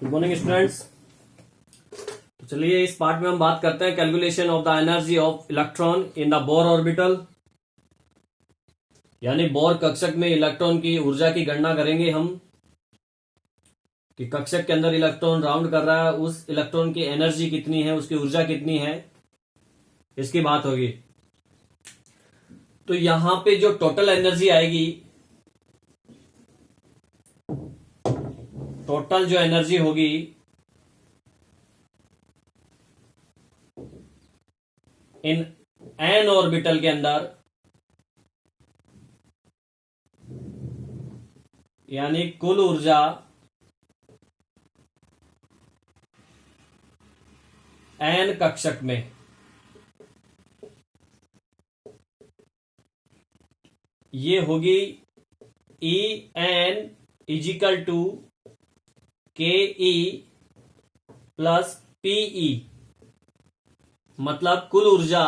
Good morning students. तो चलिए इस पार्ट में हम बात करते हैं calculation of the energy of electron in the bore orbital, यानी बोर कक्षक में इलेक्ट्रॉन की ऊर्जा की गणना करेंगे हम कि कक्षक के अंदर इलेक्ट्रॉन राउंड कर रहा है, उस इलेक्ट्रॉन की एनर्जी कितनी है, उसकी ऊर्जा कितनी है, इसकी बात होगी। तो यहां पे जो टोटल एनर्जी आएगी, टोटल जो एनर्जी होगी इन एन ऑर्बिटल के अंदर, यानी कुल ऊर्जा एन कक्षक में, ये होगी ई एन इजिकल टू के ई प्लस पीई। मतलब कुल ऊर्जा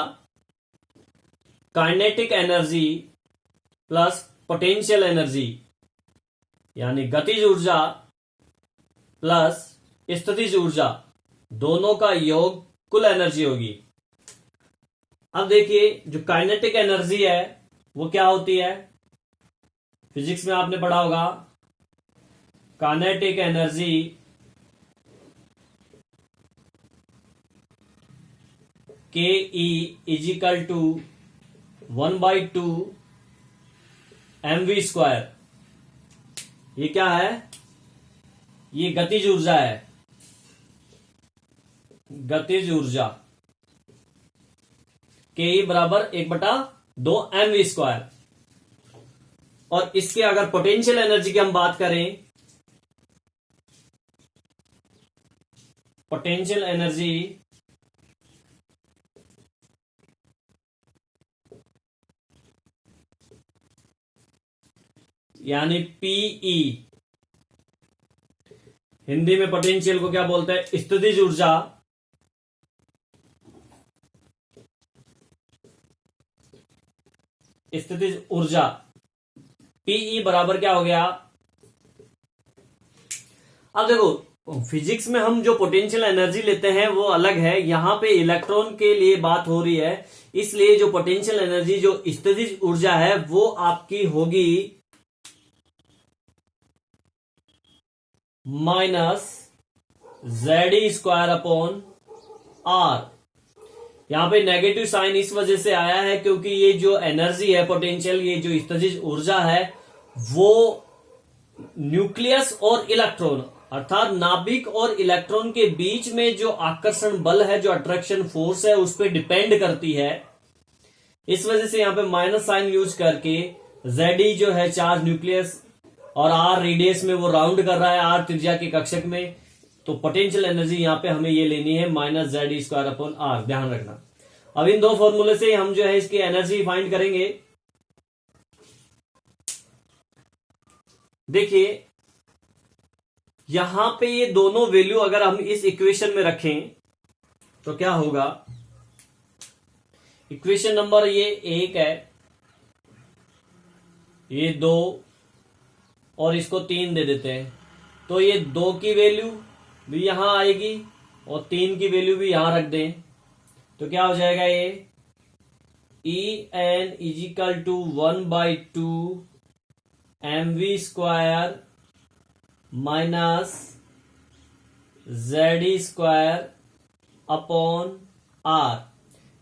kinetic energy plus potential energy, यानी गतिज ऊर्जा प्लस स्थितिज ऊर्जा, दोनों का योग कुल एनर्जी होगी। अब देखिए जो काइनेटिक एनर्जी है वो क्या होती है, फिजिक्स में आपने पढ़ा होगा। काइनेटिक एनर्जी के E is equal to 1/2 mv square. ये क्या है, ये गतिज ऊर्जा है, गतिज ऊर्जा के ई बराबर 1/2 mv स्क्वायर। और इसके अगर पोटेंशियल एनर्जी की हम बात करें, पोटेंशियल एनर्जी यानी पीई, हिंदी में पोटेंशियल को क्या बोलते हैं, स्थितिज ऊर्जा। स्थितिज ऊर्जा पीई बराबर क्या हो गया। अब देखो फिजिक्स में हम जो पोटेंशियल एनर्जी लेते हैं वो अलग है, यहां पे इलेक्ट्रॉन के लिए बात हो रही है, इसलिए जो पोटेंशियल एनर्जी जो स्थितिज ऊर्जा है वो आपकी होगी minus Z square upon R. यहां पे नेगेटिव साइन इस वजह से आया है क्योंकि ये जो एनर्जी है पोटेंशियल, ये जो स्थितिज ऊर्जा है वो न्यूक्लियस और इलेक्ट्रॉन अर्थात नाभिक और इलेक्ट्रॉन के बीच में जो आकर्षण बल है, जो अट्रैक्शन फोर्स है, उस पर डिपेंड करती है। इस वजह से यहां पे माइनस साइन यूज करके जेड जो है चार्ज न्यूक्लियस और आर रेडियस में वो राउंड कर रहा है, आर त्रिज्या के कक्षक में। तो पोटेंशियल एनर्जी यहां पे हमें ये लेनी है minus Z square upon R, ध्यान रखना। अब इन दो फॉर्मूले से हम जो है इसकी एनर्जी फाइंड करेंगे। देखिए यहां पे ये दोनों वैल्यू अगर हम इस इक्वेशन में रखें तो क्या होगा, इक्वेशन नंबर ये 1 है, ये 2 और इसको 3 दे देते हैं, तो ये 2 की वैल्यू भी यहां आएगी और 3 की वैल्यू भी यहां रख दें तो क्या हो जाएगा, ये E N is equal to 1/2 mv square minus Z square upon R.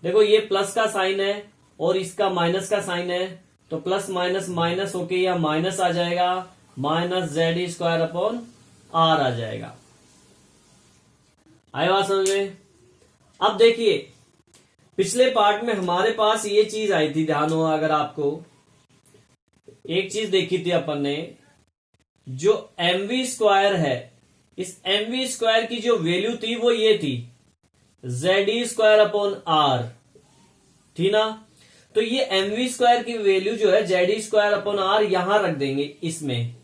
देखो ये प्लस का साइन है और इसका माइनस का साइन है, तो प्लस माइनस माइनस होके यह माइनस आ जाएगा, minus Z square upon R आ जाएगा। आई बात समझ में। अब देखिए पिछले पार्ट में हमारे पास ये चीज आई थी, ध्यान हो अगर आपको, एक चीज देखी थी अपन ने, जो mv स्क्वायर है, इस mv स्क्वायर की जो वैल्यू थी वो ये थी जेड स्क्वायर अपॉन आर, थी ना। तो ये mv स्क्वायर की वैल्यू जो है जेड स्क्वायर अपॉन आर यहां रख देंगे इसमें।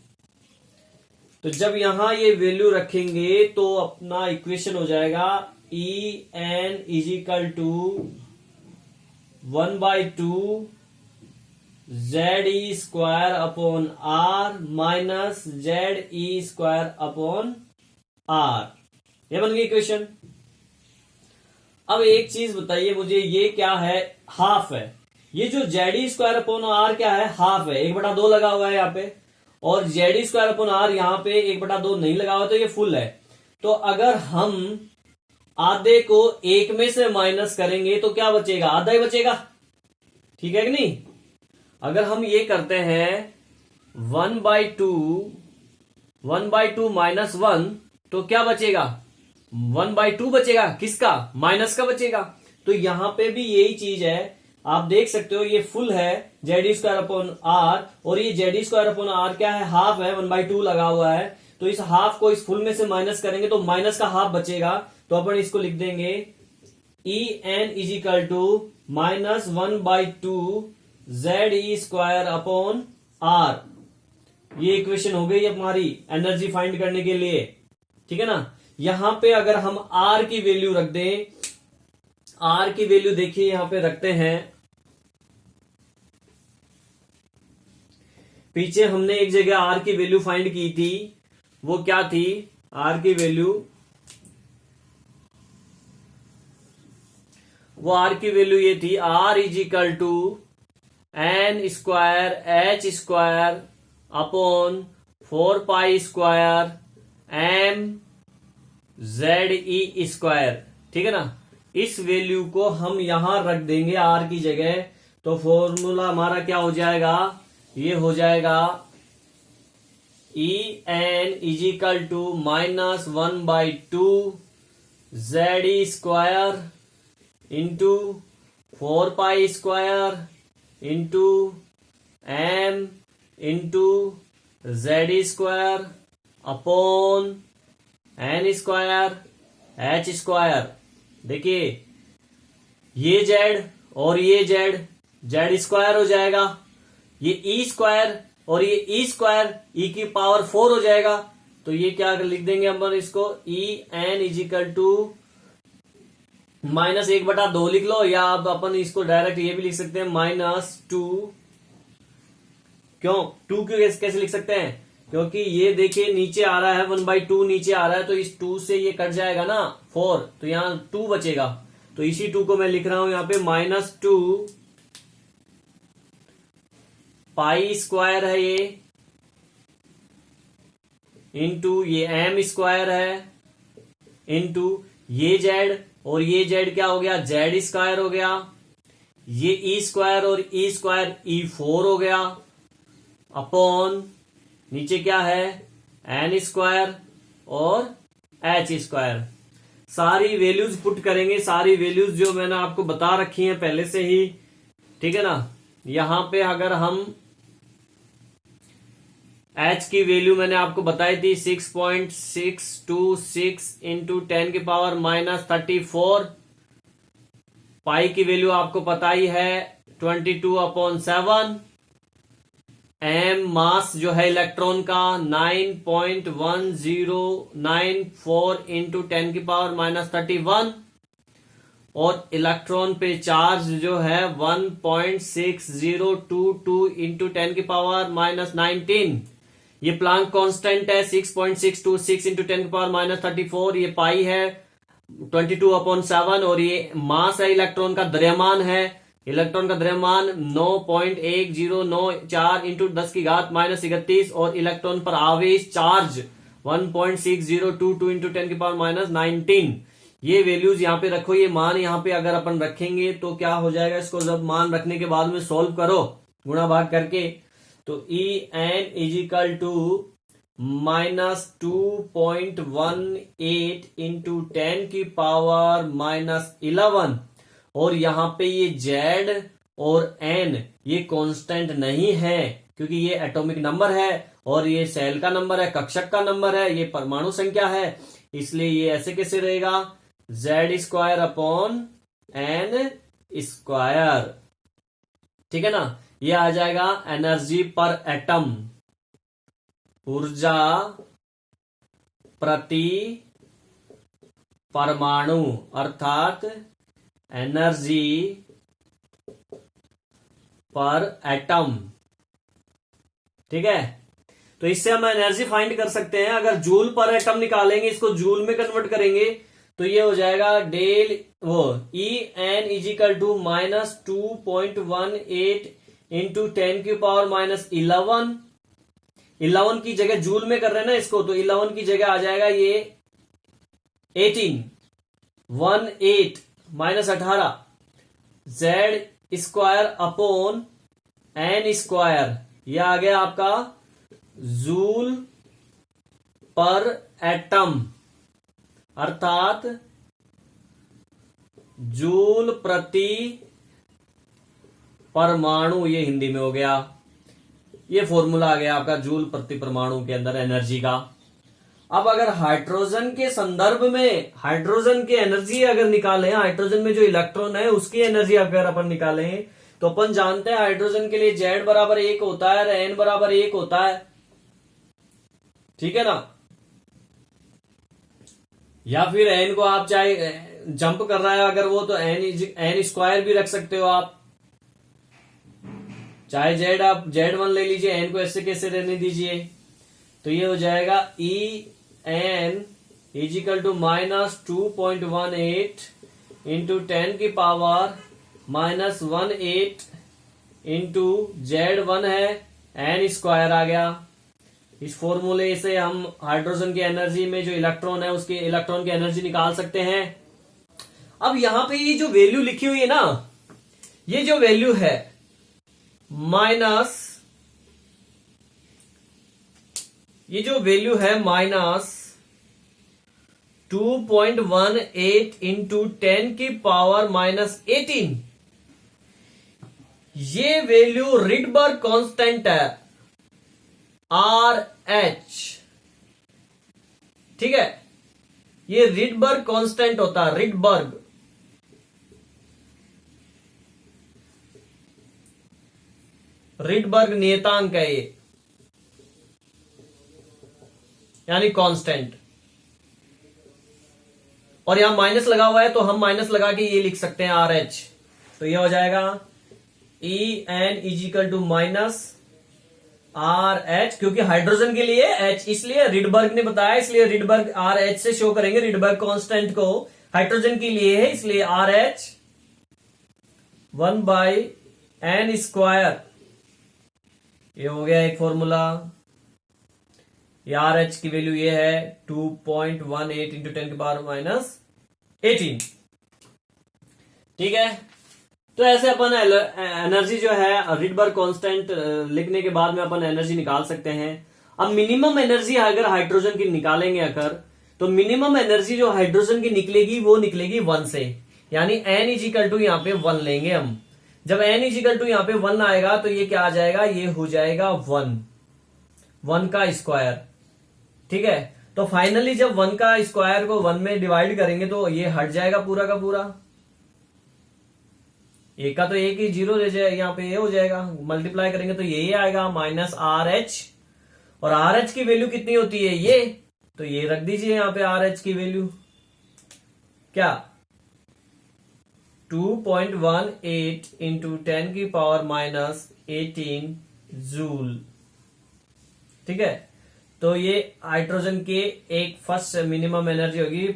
तो जब यहां ये वैल्यू रखेंगे तो अपना इक्वेशन हो जाएगा E N is equal to 1/2 Z E square upon R minus Z E square upon R. ये बन गई इक्वेशन। अब एक चीज बताइए मुझे, ये क्या है? हाफ है। ये जो जेडी स्क्वायर अपॉन आर क्या है? हाफ है। 1/2 लगा हुआ है यहाँ पे, और जेडी स्क्वायर अपॉन आर यहाँ पे 1/2 नहीं लगा हुआ, तो ये फुल है। तो अगर हम आधे को एक में से माइनस करेंगे तो क्या बचेगा? आधा ही बचेगा, ठीक है कि नहीं? अगर हम ये करते हैं 1/2 माइनस 1, तो क्या बचेगा? 1/2 बचेगा। किसका? माइनस का बचेगा। तो यहां पे भी यही चीज है, आप देख सकते हो ये फुल है जेडी स्क्वायर अपॉन आर, और ये जेडी स्क्वायर अपॉन आर क्या है? हाफ है, 1/2 लगा हुआ है। तो इस हाफ को इस फुल में से माइनस करेंगे तो माइनस का हाफ बचेगा। तो अपन इसको लिख देंगे E N is equal to minus 1/2 Z E square upon R. ये इक्वेशन हो गई हमारी एनर्जी फाइंड करने के लिए, ठीक है ना? यहां पे अगर हम आर की वैल्यू रख दें, आर की वैल्यू देखिए यहां पे रखते हैं। पीछे हमने एक जगह आर की वैल्यू फाइंड की थी, वो क्या थी? आर की वैल्यू, वो आर की वैल्यू ये थी, R is equal to N square H square upon 4 pi square M Z E square, ठीक है ना? इस वैल्यू को हम यहां रख देंगे आर की जगह। तो फॉर्मूला हमारा क्या हो जाएगा? ये हो जाएगा E N is equal to minus 1/2 Z E square into 4 pi square into M into Z E square upon N square H square. देखिए ये जेड और ये जेड, जेड स्क्वायर हो जाएगा। ये ई स्क्वायर और ये ई स्क्वायर ई की पावर 4 हो जाएगा। तो ये क्या लिख देंगे हम इसको? E N is equal to minus 1/2 लिख लो, या अब अपन इसको डायरेक्ट ये भी लिख सकते हैं -2। क्यों 2 क्यों कैसे लिख सकते हैं? क्योंकि ये देखिए नीचे आ रहा है 1/2 नीचे आ रहा है, तो इस 2 से ये कट जाएगा ना 4, तो यहां 2 बचेगा। तो इसी 2 को मैं लिख रहा हूं यहां पे -2 पाई स्क्वायर है ये, इंटू ये एम स्क्वायर है, इंटू ये जेड और ये जेड क्या हो गया? जेड स्क्वायर हो गया। ये ई स्क्वायर और ई स्क्वायर E4 हो गया, अपॉन नीचे क्या है? एन स्क्वायर और एच स्क्वायर। सारी वैल्यूज पुट करेंगे, सारी वैल्यूज जो मैंने आपको बता रखी हैं पहले से ही, ठीक है ना? यहां पे अगर हम एच की वैल्यू मैंने आपको बताई थी 6.626 इंटू 10 की पावर -34। पाई की वैल्यू आपको पता ही है 22/7। एम मास जो है इलेक्ट्रॉन का 9.1094 इंटू 10 की पावर -31, और इलेक्ट्रॉन पे चार्ज जो है 1.6022 इंटू 10 की पावर -19। ये प्लांक कांस्टेंट है 6.626 इंटू 10 की पावर -34। ये पाई है 22/7, और ये मास है इलेक्ट्रॉन का, द्रव्यमान है। इलेक्ट्रॉन का द्रव्यमान 9.1094 इंटू 10 की घात -31, और इलेक्ट्रॉन पर आवेश चार्ज 1.6022 इंटू 10 की पावर -19। ये वैल्यूज यहाँ पे रखो, ये मान यहाँ पे अगर अपन रखेंगे तो क्या हो जाएगा? इसको जब मान रखने के बाद में सॉल्व करो गुणा भाग करके, तो E N is equal to -2.18 into 10 की पावर -11, और यहां पे ये जेड और एन ये कांस्टेंट नहीं है, क्योंकि ये एटॉमिक नंबर है और ये सेल का नंबर है, कक्षक का नंबर है, ये परमाणु संख्या है। इसलिए ये ऐसे कैसे रहेगा? Z square upon N square, ठीक है ना? ये आ जाएगा एनर्जी पर एटम, ऊर्जा प्रति परमाणु, अर्थात एनर्जी पर एटम, ठीक है? तो तो इससे हम एनर्जी फाइंड कर सकते हैं। अगर जूल पर एटम निकालेंगे, इसको जूल में कन्वर्ट करेंगे, तो ये हो जाएगा डेल वो En इजिकल टू -2.18 इंटू 10⁻11। 11 की जगह जूल में कर रहे हैं ना इसको, तो 11 की जगह आ जाएगा ये 18 -18 Z square upon N square, ये आ गया आपका जूल पर एटम, अर्थात जूल प्रति परमाणु, ये हिंदी में हो गया। ये फॉर्मूला आ गया आपका जूल प्रति परमाणु के अंदर एनर्जी का। अब अगर हाइड्रोजन के संदर्भ में हाइड्रोजन की एनर्जी अगर निकालें, हाइड्रोजन में जो इलेक्ट्रॉन है उसकी एनर्जी अगर अपन निकालें, तो अपन जानते हैं हाइड्रोजन के लिए Z बराबर 1 होता है और N बराबर 1 होता है, ठीक है ना। या फिर N को आप चाहे जंप कर रहा है अगर वो, तो N स्क्वायर भी रख सकते हो आप, चाहे Z आप Z1 ले लीजिए, N को ऐसे कैसे रहने दीजिए। तो ये हो जाएगा En is equal to -2.18 into 10⁻18 into Z1 है, N स्क्वायर आ गया। इस फॉर्मूले से हम हाइड्रोजन की एनर्जी में जो इलेक्ट्रॉन है उसकी इलेक्ट्रॉन की एनर्जी निकाल सकते हैं। अब यहां पे ये जो वैल्यू लिखी हुई है ना, ये जो वैल्यू है ये जो वैल्यू है -2.18 इंटू 10⁻18, ये वैल्यू रिडबर्ग कांस्टेंट है, RH, ठीक है। ये रिडबर्ग कांस्टेंट होता है, रिडबर्ग नियतांक है ये, यानी कांस्टेंट। और यहां माइनस लगा हुआ है तो हम माइनस लगा के ये लिख सकते हैं RH। तो ये हो जाएगा En इजिकल टू -RH, क्योंकि हाइड्रोजन के लिए H, इसलिए रिडबर्ग ने बताया, इसलिए रिडबर्ग RH से शो करेंगे। रिडबर्ग कांस्टेंट को हाइड्रोजन के लिए है, इसलिए RH 1/n स्क्वायर, ये हो गया एक फॉर्मूला। ये RH की वैल्यू ये है 2.18 इंटू 10⁻18, ठीक है। तो ऐसे अपन एनर्जी जो है रिडबर्ग कांस्टेंट लिखने के बाद में अपन एनर्जी निकाल सकते हैं। अब मिनिमम एनर्जी अगर हाइड्रोजन की निकालेंगे अगर, तो मिनिमम एनर्जी जो हाइड्रोजन की निकलेगी वो निकलेगी 1 से, यानी N इजिकल टू यहाँ पे 1 लेंगे हम। जब N इजिकल टू यहाँ पे 1 आएगा तो ये क्या आ जाएगा, ये हो जाएगा 1 का स्क्वायर, ठीक है। तो फाइनली जब 1 का स्क्वायर को 1 में डिवाइड करेंगे तो ये हट जाएगा पूरा का पूरा, एक का तो एक ही जीरो रह जाएगा, यहाँ पे ये हो जाएगा, मल्टीप्लाई करेंगे तो यही आएगा -RH। और RH की वैल्यू कितनी होती है ये, तो ये रख दीजिए यहाँ पे RH की वैल्यू क्या 2.18 इंटू 10⁻18 जूल, ठीक है। तो ये हाइड्रोजन के एक फर्स्ट मिनिमम एनर्जी होगी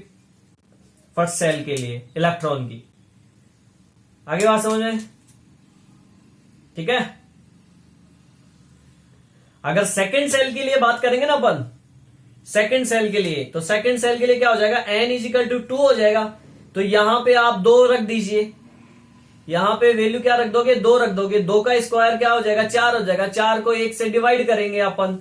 फर्स्ट सेल के लिए इलेक्ट्रॉन की। आगे बात समझ में, ठीक है। अगर सेकंड सेल के लिए बात करेंगे ना अपन, सेकंड सेल के लिए, तो सेकंड सेल के लिए क्या हो जाएगा, N इजिकल टू 2 हो जाएगा। तो यहां पे आप 2 रख दीजिए, यहां पे वैल्यू क्या रख दोगे, 2 रख दोगे। 2 का स्क्वायर क्या हो जाएगा, 4 हो जाएगा। 4 को 1 से डिवाइड करेंगे अपन,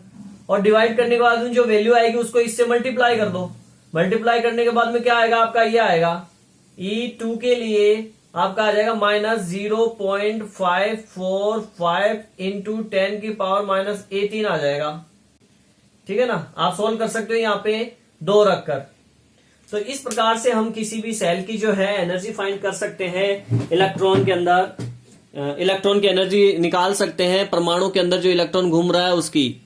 और डिवाइड करने के बाद जो वैल्यू आएगी उसको इससे मल्टीप्लाई कर दो। मल्टीप्लाई करने के बाद में क्या आएगा आपका, ये आएगा E2 के लिए आपका आ जाएगा -0.545 इंटू 10⁻18 आ जाएगा, ठीक है ना। आप सोल्व कर सकते हो यहाँ पे 2 रखकर। तो इस प्रकार से हम किसी भी सेल की जो है एनर्जी फाइंड कर सकते हैं। इलेक्ट्रॉन के अंदर इलेक्ट्रॉन की एनर्जी निकाल सकते हैं, परमाणु के अंदर जो इलेक्ट्रॉन घूम रहा है उसकी।